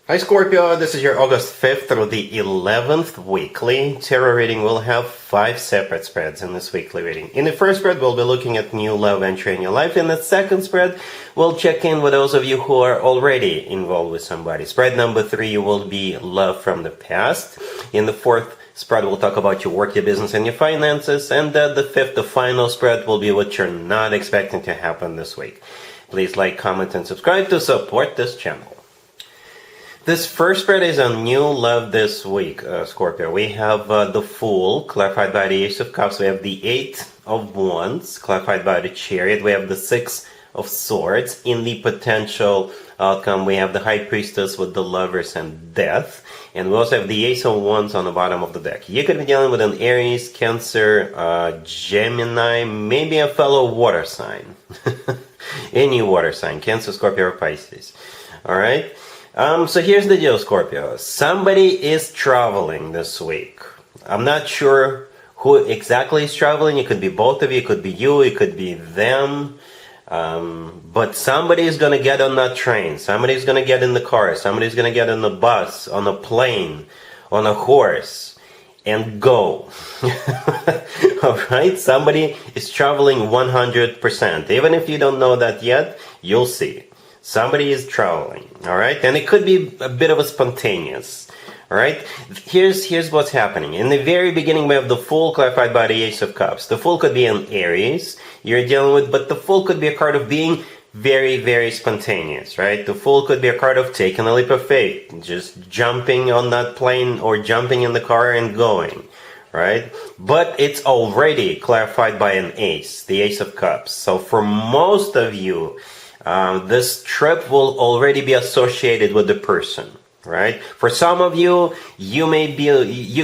Hi Scorpio, this is your August 5th through the 11th weekly tarot reading. We'll have 5 separate spreads in this weekly reading. In the first spread, we'll be looking at new love entry in your life. In the second spread, we'll check in with those of you who are already involved with somebody. Spread number 3 will be love from the past. In the fourth spread, we'll talk about your work, your business, and your finances. And the fifth, the final spread, will be what you're not expecting to happen this week. Please like, comment, and subscribe to support this channel. This first spread is on new love this week, Scorpio. We have the Fool, clarified by the Ace of Cups. We have the 8 of Wands, clarified by the Chariot. We have the 6 of Swords. In the potential outcome, we have the High Priestess with the Lovers and Death. And we also have the Ace of Wands on the bottom of the deck. You could be dealing with an Aries, Cancer, Gemini, maybe a fellow water sign. Any water sign, Cancer, Scorpio, or Pisces. All right? So here's the deal, Scorpio. Somebody is traveling this week. I'm not sure who exactly is traveling. It could be both of you. It could be you. It could be them. But somebody is going to get on that train. Somebody's going to get in the car. Somebody's going to get on the bus, on a plane, on a horse, and go. All right? Somebody is traveling 100%. Even if you don't know that yet, you'll see. Somebody is traveling, all right? And it could be a bit of a spontaneous, all right? Here's what's happening. In the very beginning, we have the Fool, clarified by the Ace of Cups. The Fool could be an Aries you're dealing with, but the Fool could be a card of being very, very spontaneous, right? The Fool could be a card of taking a leap of faith, just jumping on that plane or jumping in the car and going, right? But it's already clarified by an Ace, the Ace of Cups. So for most of you, this trip will already be associated with the person, right? For some of you, you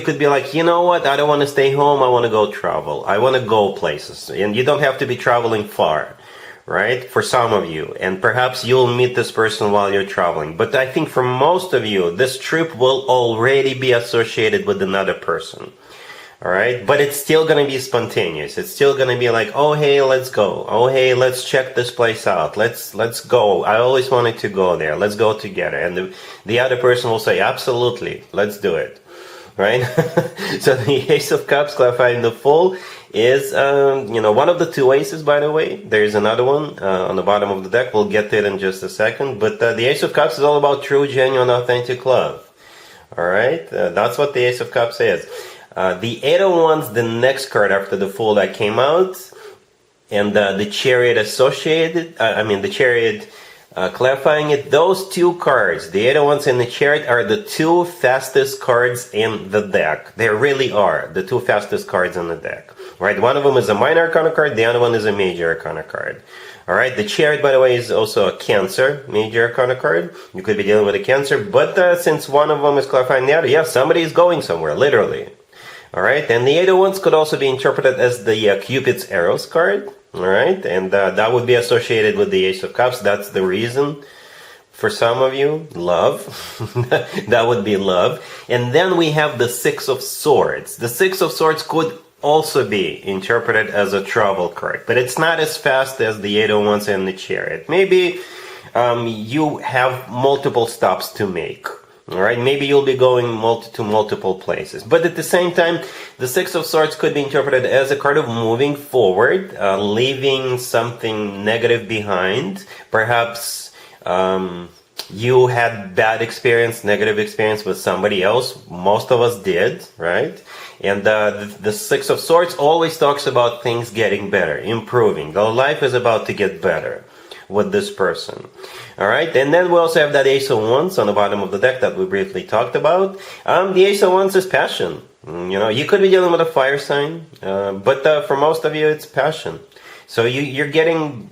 could be like, you know what? I don't want to stay home. I want to go travel. I want to go places. And you don't have to be traveling far, right? For some of you. And perhaps you'll meet this person while you're traveling. But I think for most of you, this trip will already be associated with another person. All right, but it's still going to be spontaneous. It's still going to be like, oh, hey, let's go. Oh, hey, let's check this place out. Let's go. I always wanted to go there. Let's go together. And the other person will say, absolutely, let's do it. Right? So the Ace of Cups, clarifying the Fool, is, one of the 2 aces, by the way. There's another one on the bottom of the deck. We'll get to it in just a second. But the Ace of Cups is all about true, genuine, authentic love. All right? That's what the Ace of Cups is. The 8 of Wands, the next card after the Fool that came out, and the Chariot associated, the Chariot clarifying it, those 2 cards, the 8 of Wands and the Chariot, are the 2 fastest cards in the deck. They really are the 2 fastest cards in the deck, right? One of them is a minor arcana card, the other one is a major arcana card. All right, the Chariot, by the way, is also a Cancer major arcana card. You could be dealing with a Cancer, but since one of them is clarifying the other, yeah, somebody is going somewhere, literally. All right, and the 8 of Wands could also be interpreted as the Cupid's Arrows card. All right, and that would be associated with the Ace of Cups. That's the reason for some of you. Love. That would be love. And then we have the 6 of Swords. The 6 of Swords could also be interpreted as a travel card, but it's not as fast as the 8 of Wands and the Chariot. Maybe you have multiple stops to make. All right, maybe you'll be going to multiple places. But at the same time, the 6 of Swords could be interpreted as a card of moving forward, leaving something negative behind. Perhaps you had bad experience, negative experience with somebody else. Most of us did, right? And the 6 of Swords always talks about things getting better, improving. The life is about to get better with this person. All right, and then we also have that Ace of Wands on the bottom of the deck that we briefly talked about. The Ace of Wands is passion. You could be dealing with a fire sign, but for most of you, it's passion. So you're getting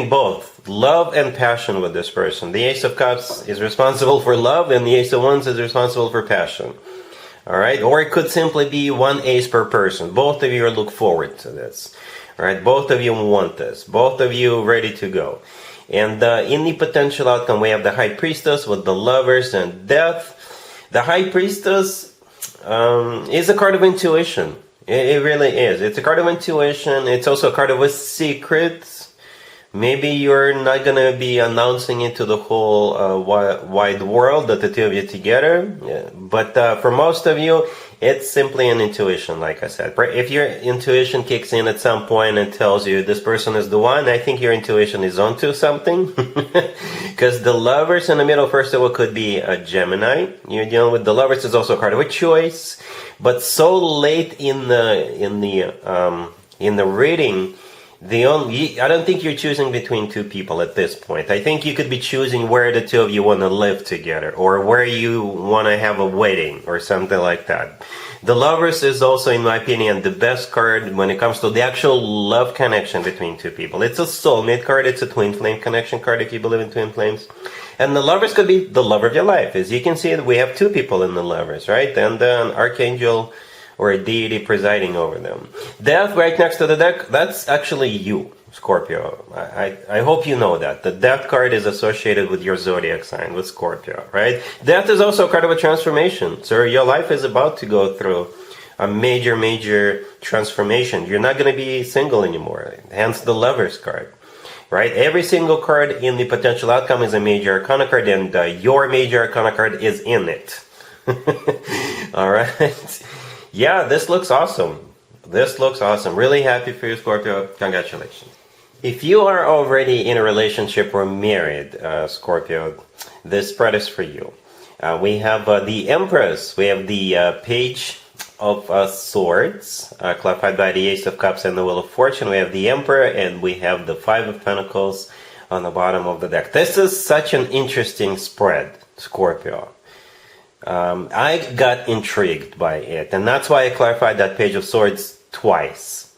both love and passion with this person. The Ace of Cups is responsible for love, and the Ace of Wands is responsible for passion. All right, or it could simply be one ace per person. Both of you look forward to this. All right, both of you want this. Both of you ready to go. And in the potential outcome, we have the High Priestess with the Lovers and Death. The High Priestess is a card of intuition. It really is. It's a card of intuition. It's also a card of a secret. Maybe you're not gonna be announcing it to the whole wide world that the two of you together. Yeah. But for most of you, it's simply an intuition, like I said. If your intuition kicks in at some point and tells you this person is the one, I think your intuition is onto something. Because the Lovers in the middle, first of all, could be a Gemini. You're dealing with the Lovers is also a card of a choice, but so late in the reading. I don't think you're choosing between two people at this point. I think you could be choosing where the two of you want to live together, or where you want to have a wedding, or something like that. The Lovers is also, in my opinion, the best card when it comes to the actual love connection between two people. It's a soulmate card. It's a twin flame connection card, if you believe in twin flames. And the Lovers could be the love of your life. As you can see, we have two people in the Lovers, right? And an archangel or a deity presiding over them. Death right next to the deck, that's actually you, Scorpio. I hope you know that. The Death card is associated with your zodiac sign, with Scorpio, right? Death is also a card of a transformation. So your life is about to go through a major transformation. You're not going to be single anymore, hence the Lovers card. Right? Every single card in the potential outcome is a major arcana card, and your major arcana card is in it. All right? Yeah, this looks awesome. This looks awesome. Really happy for you, Scorpio. Congratulations. If you are already in a relationship or married, Scorpio, this spread is for you. We have the Empress. We have the Page of Swords, clarified by the Ace of Cups and the Wheel of Fortune. We have the Emperor, and we have the Five of Pentacles on the bottom of the deck. This is such an interesting spread, Scorpio. I got intrigued by it, and that's why I clarified that Page of Swords twice.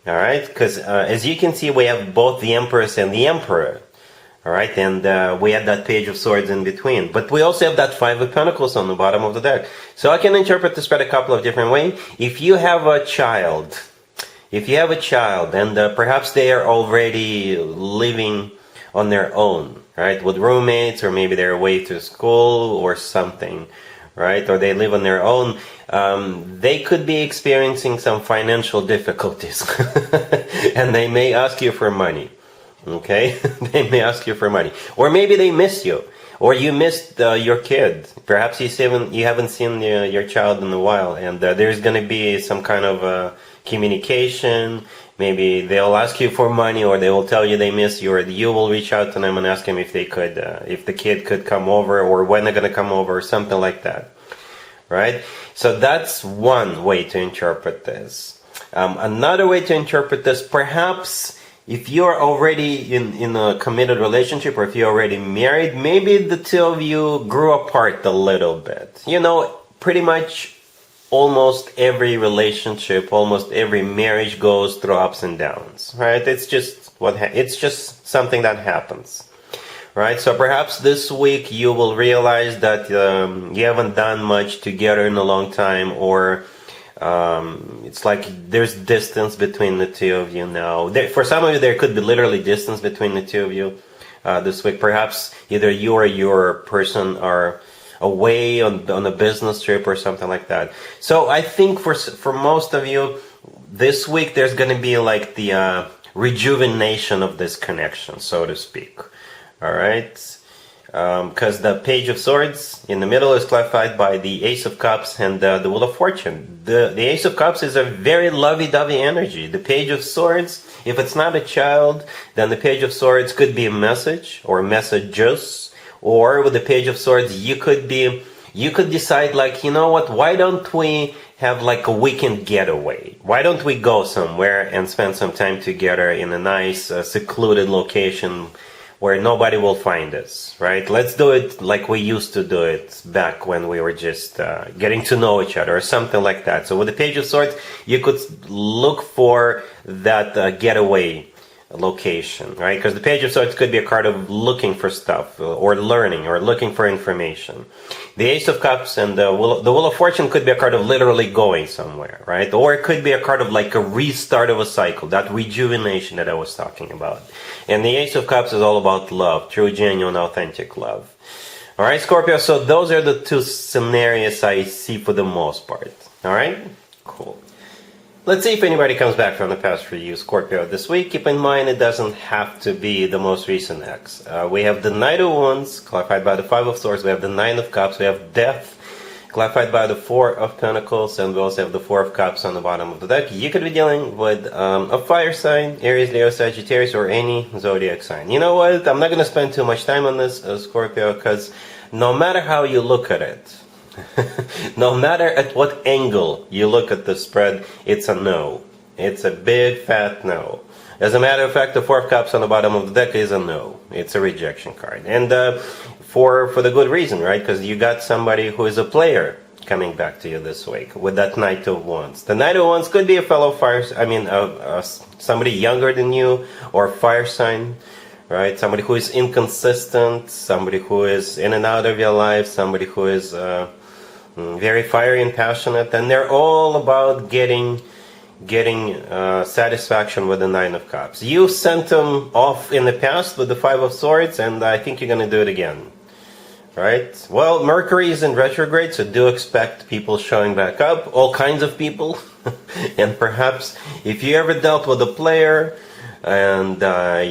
All right, because as you can see, we have both the Empress and the Emperor. All right, and we have that Page of Swords in between, but we also have that Five of Pentacles on the bottom of the deck. So I can interpret the spread a couple of different ways. If you have a child, and perhaps they are already living on their own, right, with roommates, or maybe they're away to school or something, right, or they live on their own, they could be experiencing some financial difficulties. And they may ask you for money, okay? They may ask you for money. Or maybe they miss you, or you missed your kid. Perhaps you haven't seen your child in a while, and there's going to be some kind of communication. Maybe they'll ask you for money, or they will tell you they miss you, or you will reach out to them and ask them if they could, if the kid could come over, or when they're going to come over, or something like that, right? So that's one way to interpret this. Another way to interpret this, perhaps if you're already in a committed relationship, or if you're already married, maybe the two of you grew apart a little bit. You know, pretty much almost every relationship, almost every marriage goes through ups and downs, right? It's just something that happens, right? So perhaps this week you will realize that you haven't done much together in a long time, or it's like there's distance between the two of you now. For some of you, there could be literally distance between the two of you this week. Perhaps either you or your person are away on a business trip or something like that. So I think for most of you this week, there's going to be like the rejuvenation of this connection, so to speak. All right, because the Page of Swords in the middle is clarified by the Ace of Cups and the Wheel of Fortune. The Ace of Cups is a very lovey-dovey energy. The Page of Swords, if it's not a child, then the Page of Swords could be a message or messages. Or with the Page of Swords, you could decide, like, you know what, why don't we have like a weekend getaway? Why don't we go somewhere and spend some time together in a nice secluded location where nobody will find us, right? Let's do it like we used to do it back when we were just getting to know each other, or something like that. So with the Page of Swords, you could look for that getaway location, right? Because the Page of Swords could be a card of looking for stuff, or learning, or looking for information. The Ace of Cups and the Wheel of Fortune could be a card of literally going somewhere, right? Or it could be a card of like a restart of a cycle, that rejuvenation that I was talking about. And the Ace of Cups is all about love, true, genuine, authentic love. All right, Scorpio, so those are the two scenarios I see for the most part. All right? Cool. Let's see if anybody comes back from the past for you, Scorpio, this week. Keep in mind it doesn't have to be the most recent ex. We have the Knight of Wands, clarified by the Five of Swords. We have the Nine of Cups. We have Death, clarified by the Four of Pentacles. And we also have the Four of Cups on the bottom of the deck. You could be dealing with a fire sign, Aries, Leo, Sagittarius, or any zodiac sign. You know what? I'm not going to spend too much time on this, Scorpio, because no matter how you look at it, no matter at what angle you look at the spread, it's a no. It's a big fat no. As a matter of fact, the Four of Cups on the bottom of the deck is a no. It's a rejection card. And for the good reason, right? Because you got somebody who is a player coming back to you this week with that Knight of Wands. The Knight of Wands could be a fellow fire, somebody younger than you, or fire sign. Right? Somebody who is inconsistent, somebody who is in and out of your life, somebody who is very fiery and passionate, and they're all about getting satisfaction with the Nine of Cups. You sent them off in the past with the Five of Swords, and I think you're going to do it again. Right? Well, Mercury is in retrograde, so do expect people showing back up, all kinds of people. And perhaps if you ever dealt with a player and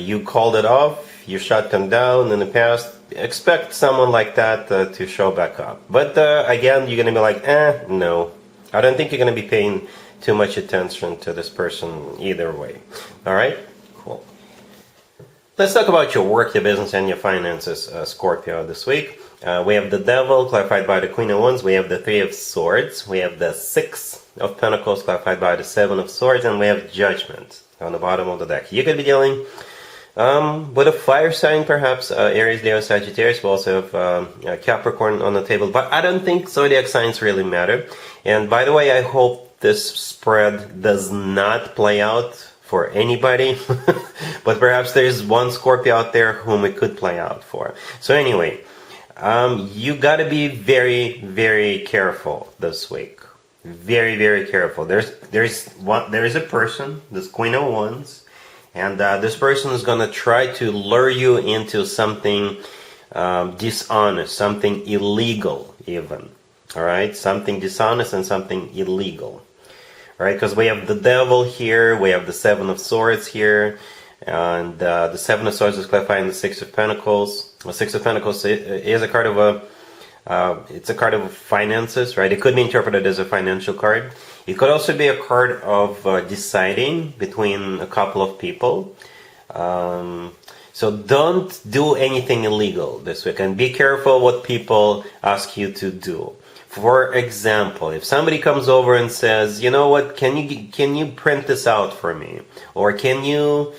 you called it off, you shut them down in the past, expect someone like that to show back up. But again, you're going to be like, no. I don't think you're going to be paying too much attention to this person either way. All right? Cool. Let's talk about your work, your business, and your finances, Scorpio, this week. We have the Devil, clarified by the Queen of Wands. We have the Three of Swords. We have the Six of Pentacles, clarified by the Seven of Swords. And we have Judgment on the bottom of the deck. You could be dealing with a fire sign, perhaps Aries, Leo, Sagittarius. We also have Capricorn on the table, but I don't think zodiac signs really matter. And by the way, I hope this spread does not play out for anybody, but perhaps there's one Scorpio out there whom it could play out for. So anyway, you got to be very, very careful this week. Very, very careful. There is a person, this Queen of Wands. And this person is going to try to lure you into something dishonest, something illegal even. All right? Something dishonest and something illegal. All right? Because we have the Devil here, we have the Seven of Swords here, and the Seven of Swords is clarifying the Six of Pentacles. The Six of Pentacles is a card of it's a card of finances, right? It could be interpreted as a financial card. It could also be a card of deciding between a couple of people. So don't do anything illegal this week, and be careful what people ask you to do. For example, if somebody comes over and says, you know what, can you print this out for me? Or can you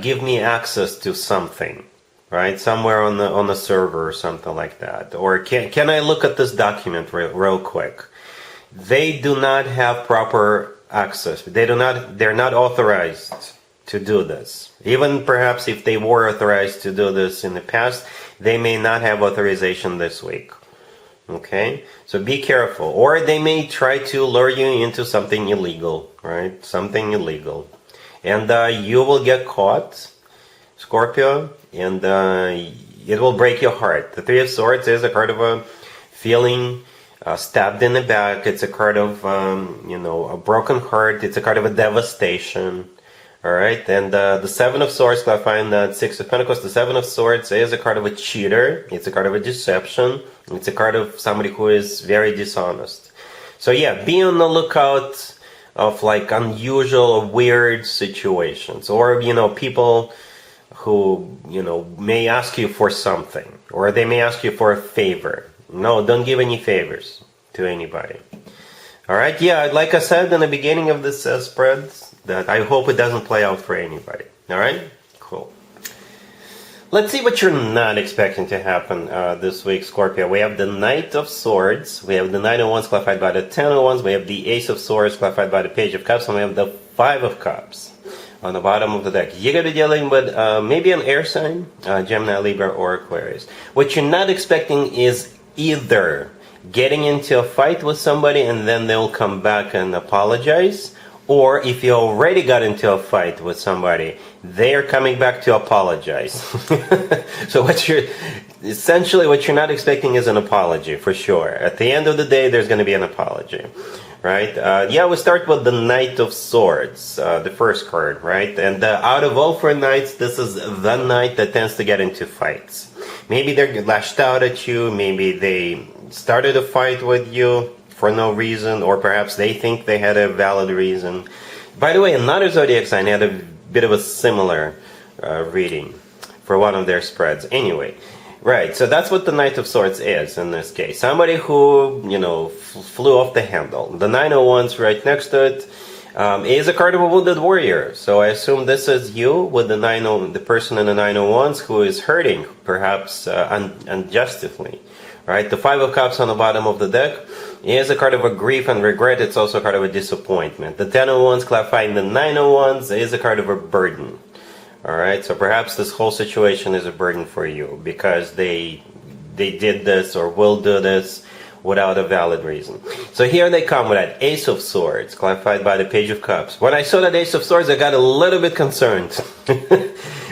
give me access to something? Right, somewhere on the server or something like that. Or can I look at this document real quick? They do not have proper access. They're not authorized to do this. Even perhaps if they were authorized to do this in the past, they may not have authorization this week. Okay, so be careful. Or they may try to lure you into something illegal, right? Something illegal, and you will get caught, Scorpio. And it will break your heart. The Three of Swords is a card of a feeling stabbed in the back. It's a card of, a broken heart. It's a card of a devastation. All right. And the Seven of Swords, clarifying the Six of Pentacles, the Seven of Swords is a card of a cheater. It's a card of a deception. It's a card of somebody who is very dishonest. So yeah, be on the lookout of like unusual or weird situations, or, people who, may ask you for something, or they may ask you for a favor. No, don't give any favors to anybody. All right, yeah, like I said in the beginning of this spread, that I hope it doesn't play out for anybody. All right, cool. Let's see what you're not expecting to happen this week, Scorpio. We have the Knight of Swords, we have the Knight of Wands clarified by the Ten of Wands, we have the Ace of Swords clarified by the Page of Cups, and we have the Five of Cups on the bottom of the deck. You're going to be dealing with maybe an air sign, Gemini, Libra, or Aquarius. What you're not expecting is either getting into a fight with somebody and then they'll come back and apologize, or if you already got into a fight with somebody, they're coming back to apologize. So what you're not expecting is an apology, for sure. At the end of the day, there's going to be an apology. right? Yeah, we start with the Knight of Swords, the first card, right? And out of all four knights, this is the knight that tends to get into fights. Maybe they're lashed out at you, maybe they started a fight with you for no reason, or perhaps they think they had a valid reason. By the way, another zodiac sign had a bit of a similar reading for one of their spreads. Anyway, right, so that's what the Knight of Swords is in this case. Somebody who, flew off the handle. The Nine of Wands right next to it is a card of a wounded warrior. So I assume this is you with the person in the Nine of Wands who is hurting, perhaps unjustly. Right, the Five of Cups on the bottom of the deck is a card of a grief and regret. It's also a card of a disappointment. The Ten of Wands clarifying the Nine of Wands is a card of a burden. Alright, so perhaps this whole situation is a burden for you because they did this or will do this without a valid reason. So here they come with that Ace of Swords, clarified by the Page of Cups. When I saw that Ace of Swords, I got a little bit concerned.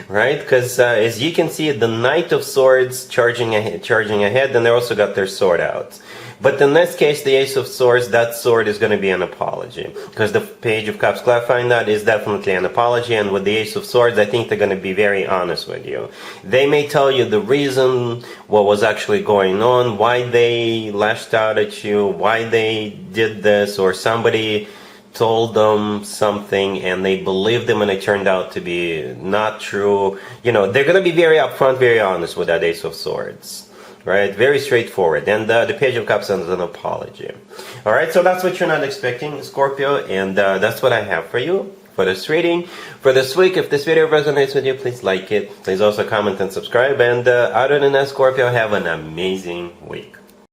Right? Because as you can see, the Knight of Swords charging ahead, and they also got their sword out. But in this case, the Ace of Swords, that sword is going to be an apology. Because the Page of Cups clarifying that is definitely an apology, and with the Ace of Swords, I think they're going to be very honest with you. They may tell you the reason, what was actually going on, why they lashed out at you, why they did this, or somebody told them something and they believed them and it turned out to be not true. They're going to be very upfront, very honest with that Ace of Swords. Right? Very straightforward. And the Page of Cups is an apology. Alright, so that's what you're not expecting, Scorpio, and that's what I have for you for this reading. For this week, if this video resonates with you, please like it. Please also comment and subscribe. And other than that, Scorpio, have an amazing week.